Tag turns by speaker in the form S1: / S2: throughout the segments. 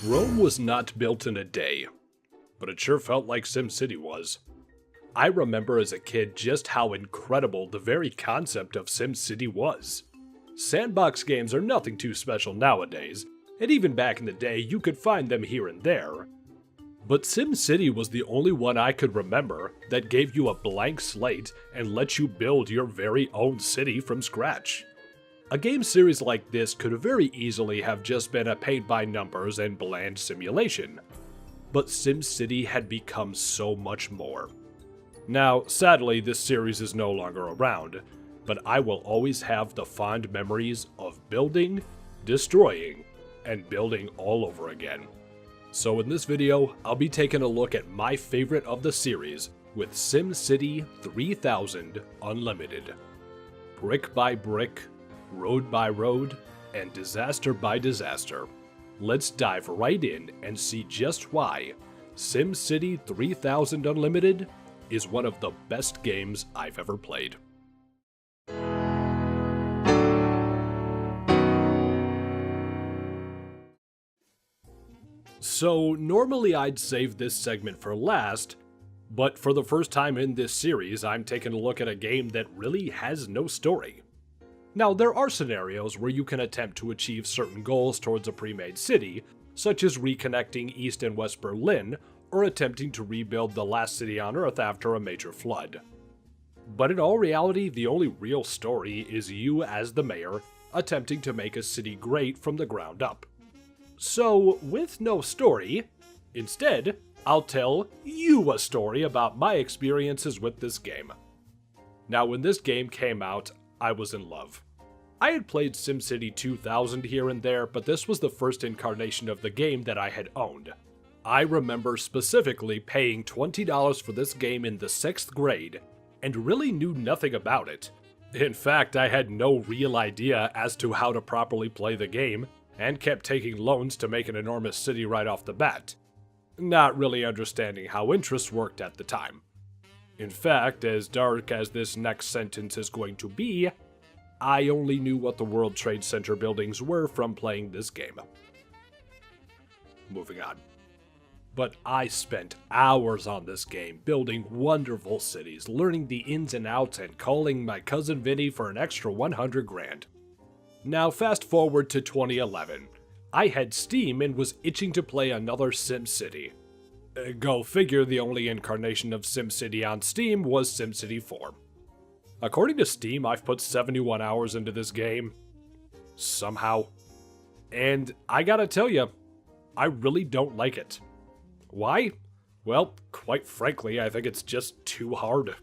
S1: Rome was not built in a day, but it sure felt like SimCity was. I remember as a kid just how incredible the very concept of SimCity was. Sandbox games are nothing too special nowadays, and even back in the day you could find them here and there. But SimCity was the only one I could remember that gave you a blank slate and let you build your very own city from scratch. A game series like this could very easily have just been a paint-by-numbers and bland simulation, but SimCity had become so much more. Now, sadly, this series is no longer around, but I will always have the fond memories of building, destroying, and building all over again. So in this video, I'll be taking a look at my favorite of the series with SimCity 3000 Unlimited. Brick by brick, road by road, and disaster by disaster. Let's dive right in and see just why SimCity 3000 Unlimited is one of the best games I've ever played. So normally I'd save this segment for last, but for the first time in this series I'm taking a look at a game that really has no story. Now, there are scenarios where you can attempt to achieve certain goals towards a pre-made city, such as reconnecting East and West Berlin, or attempting to rebuild the last city on Earth after a major flood. But in all reality, the only real story is you as the mayor, attempting to make a city great from the ground up. So, with no story, instead, I'll tell you a story about my experiences with this game. Now, when this game came out, I was in love. I had played SimCity 2000 here and there, but this was the first incarnation of the game that I had owned. I remember specifically paying $20 for this game in the 6th grade, and really knew nothing about it. In fact, I had no real idea as to how to properly play the game, and kept taking loans to make an enormous city right off the bat, not really understanding how interest worked at the time. In fact, as dark as this next sentence is going to be, I only knew what the World Trade Center buildings were from playing this game. Moving on. But I spent hours on this game, building wonderful cities, learning the ins and outs, and calling my cousin Vinny for an extra 100 grand. Now fast forward to 2011. I had Steam and was itching to play another SimCity. Go figure, the only incarnation of SimCity on Steam was SimCity 4. According to Steam, I've put 71 hours into this game. Somehow. And I gotta tell you, I really don't like it. Why? Well, quite frankly, I think it's just too hard.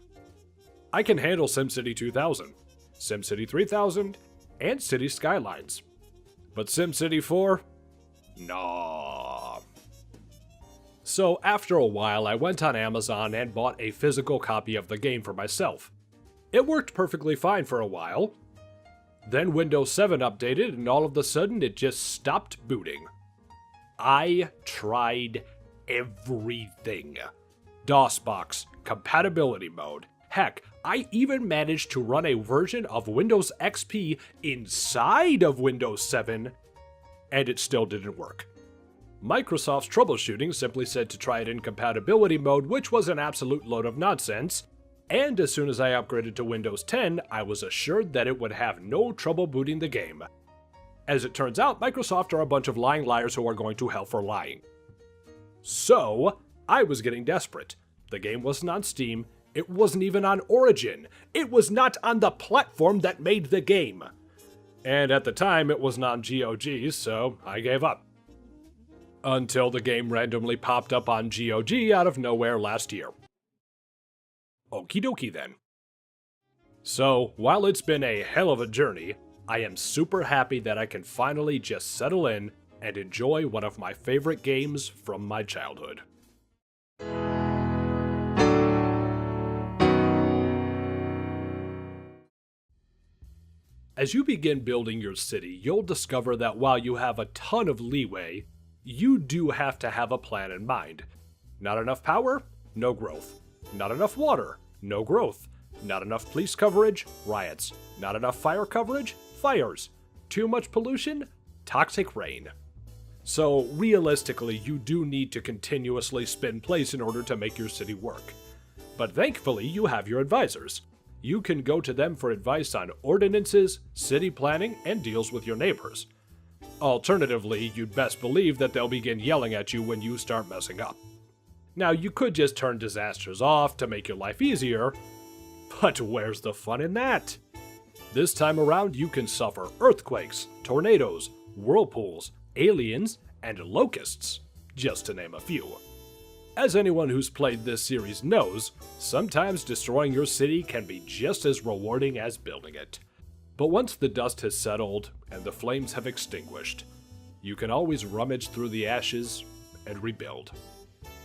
S1: I can handle SimCity 2000, SimCity 3000, and City Skylines. But SimCity 4? Nah. So after a while, I went on Amazon and bought a physical copy of the game for myself. It worked perfectly fine for a while. Then Windows 7 updated and all of a sudden it just stopped booting. I tried everything. DOSBox, compatibility mode. Heck, I even managed to run a version of Windows XP inside of Windows 7, and it still didn't work. Microsoft's troubleshooting simply said to try it in compatibility mode, which was an absolute load of nonsense, and as soon as I upgraded to Windows 10, I was assured that it would have no trouble booting the game. As it turns out, Microsoft are a bunch of lying liars who are going to hell for lying. So, I was getting desperate. The game wasn't on Steam, it wasn't even on Origin, it was not on the platform that made the game. And at the time, it wasn't on GOG, so I gave up. Until the game randomly popped up on GOG out of nowhere last year. Okie dokie then. So, while it's been a hell of a journey, I am super happy that I can finally just settle in and enjoy one of my favorite games from my childhood. As you begin building your city, you'll discover that while you have a ton of leeway, you do have to have a plan in mind. Not enough power? No growth. Not enough water? No growth. Not enough police coverage? Riots. Not enough fire coverage? Fires. Too much pollution? Toxic rain. So realistically, you do need to continuously spin plates in order to make your city work. But thankfully, you have your advisors. You can go to them for advice on ordinances, city planning, and deals with your neighbors. Alternatively, you'd best believe that they'll begin yelling at you when you start messing up. Now, you could just turn disasters off to make your life easier, but where's the fun in that? This time around, you can suffer earthquakes, tornadoes, whirlpools, aliens, and locusts, just to name a few. As anyone who's played this series knows, sometimes destroying your city can be just as rewarding as building it. But once the dust has settled and the flames have extinguished, you can always rummage through the ashes and rebuild.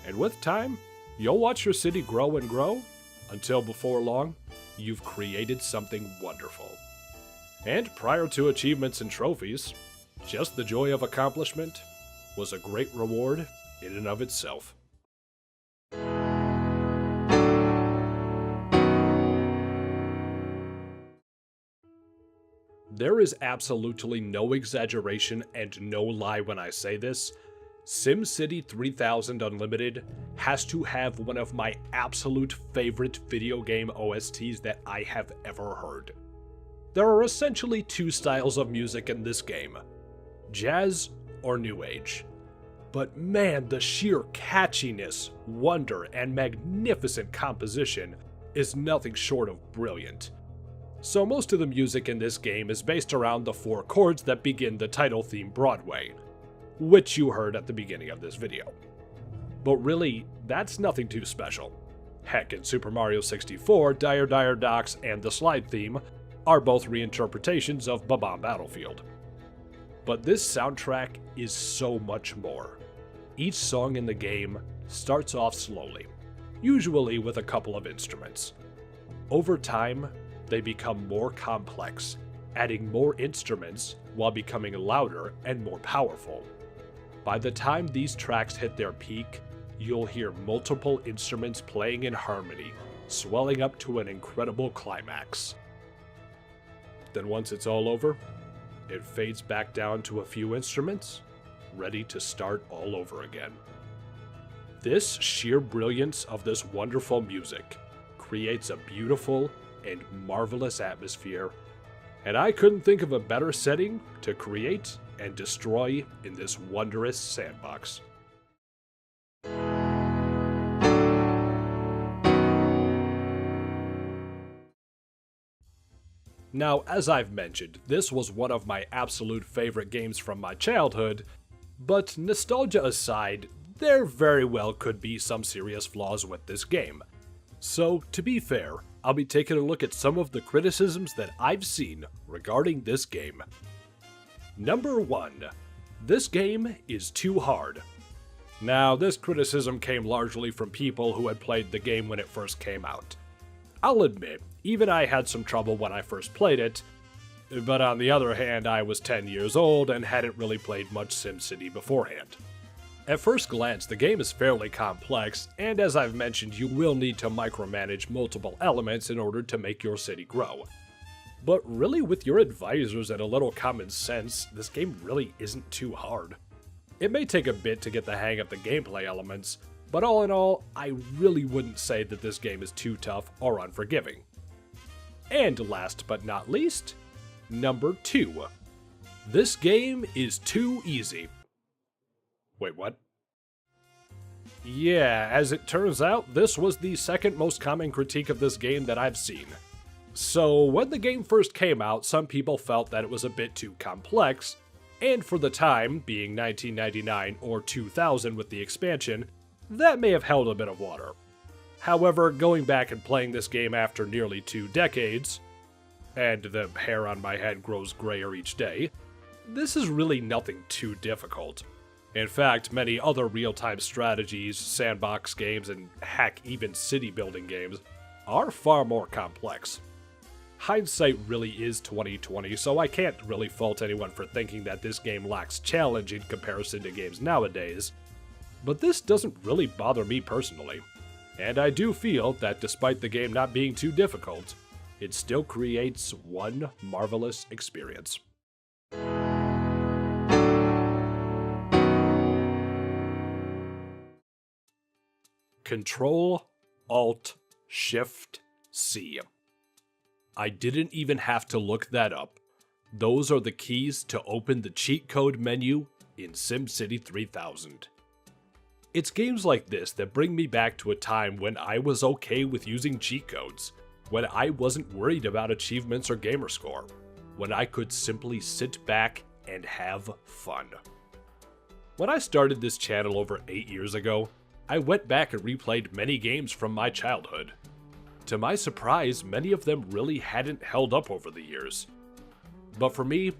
S1: And with time, you'll watch your city grow and grow until before long, you've created something wonderful. And prior to achievements and trophies, just the joy of accomplishment was a great reward in and of itself. There is absolutely no exaggeration and no lie when I say this. SimCity 3000 Unlimited has to have one of my absolute favorite video game OSTs that I have ever heard. There are essentially two styles of music in this game, jazz or new age. But man, the sheer catchiness, wonder, and magnificent composition is nothing short of brilliant. So most of the music in this game is based around the 4 chords that begin the title theme Broadway, which you heard at the beginning of this video. But really, that's nothing too special. Heck, in Super Mario 64, Dire Dire Docks and the slide theme are both reinterpretations of Bob-omb Battlefield. But this soundtrack is so much more. Each song in the game starts off slowly, usually with a couple of instruments. Over time, they become more complex, adding more instruments while becoming louder and more powerful. By the time these tracks hit their peak, you'll hear multiple instruments playing in harmony, swelling up to an incredible climax. Then once it's all over, it fades back down to a few instruments, ready to start all over again. This sheer brilliance of this wonderful music creates a beautiful and marvelous atmosphere, and I couldn't think of a better setting to create and destroy in this wondrous sandbox. Now, as I've mentioned, this was one of my absolute favorite games from my childhood, but nostalgia aside, there very well could be some serious flaws with this game. So, to be fair, I'll be taking a look at some of the criticisms that I've seen regarding this game. Number 1. This game is too hard. Now, this criticism came largely from people who had played the game when it first came out. I'll admit, even I had some trouble when I first played it, but on the other hand, I was 10 years old and hadn't really played much SimCity beforehand. At first glance, the game is fairly complex, and as I've mentioned, you will need to micromanage multiple elements in order to make your city grow. But really, with your advisors and a little common sense, this game really isn't too hard. It may take a bit to get the hang of the gameplay elements, but all in all, I really wouldn't say that this game is too tough or unforgiving. And last but not least, number 2. This game is too easy. Wait, what? Yeah, as it turns out, this was the second most common critique of this game that I've seen. So, when the game first came out, some people felt that it was a bit too complex, and for the time, being 1999 or 2000 with the expansion, that may have held a bit of water. However, going back and playing this game after nearly 2 decades, and the hair on my head grows grayer each day, this is really nothing too difficult. In fact, many other real-time strategies, sandbox games, and heck, even city-building games are far more complex. Hindsight really is 2020, so I can't really fault anyone for thinking that this game lacks challenge in comparison to games nowadays, but this doesn't really bother me personally. And I do feel that despite the game not being too difficult, it still creates one marvelous experience. Control, Alt, Shift, C. I didn't even have to look that up. Those are the keys to open the cheat code menu in SimCity 3000. It's games like this that bring me back to a time when I was okay with using cheat codes, when I wasn't worried about achievements or gamerscore, when I could simply sit back and have fun. When I started this channel over 8 years ago, I went back and replayed many games from my childhood. To my surprise, many of them really hadn't held up over the years. But for me,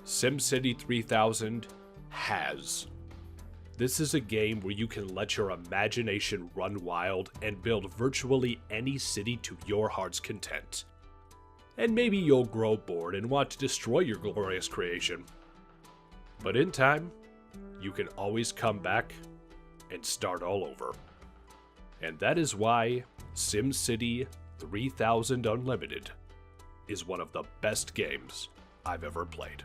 S1: SimCity 3000 has. This is a game where you can let your imagination run wild and build virtually any city to your heart's content. And maybe you'll grow bored and want to destroy your glorious creation. But in time, you can always come back and start all over. And that is why SimCity 3000 Unlimited is one of the best games I've ever played.